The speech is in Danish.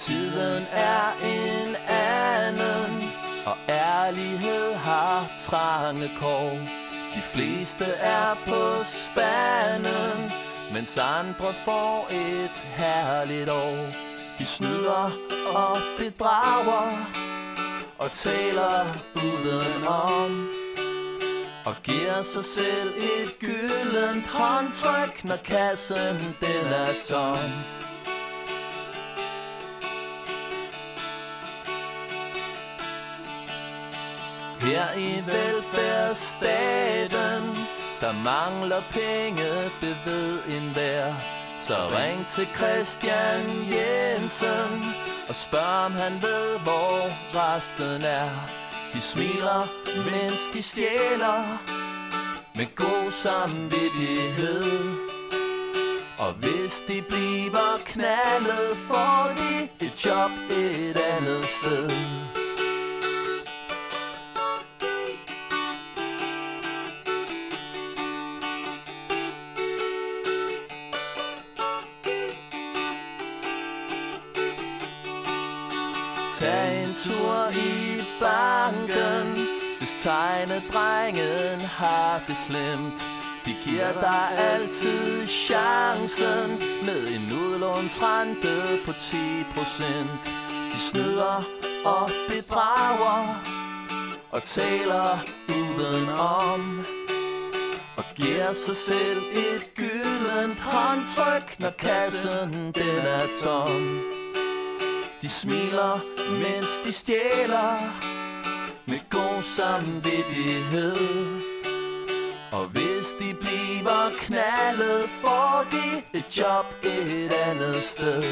Tiden er en anden, og ærlighed har trange kår. De fleste er på spanden, mens andre får et herligt år. De snyder og bedrager og taler udenom, og giver sig selv et gyldent håndtryk, når kassen den er tom. Her i velfærdsstaten, der mangler penge, det ved enhver. Så ring til Christian Jensen og spørg, om han ved, hvor resten er. De smiler, mens de stjæler, med god samvittighed. Og hvis de bliver knaldet, får de et job et andet sted. Tag en tur i banken, hvis tegnedrengen har det slemt. De giver dig altid chancen med en udlånsrente på 10%. De snyder og bedrager og taler udenom, og giver sig selv et gyldent håndtryk, når kassen den er tom. De smiler, mens de stjæler, med god samvittighed. Og hvis de bliver knaldet, får de et job et andet sted.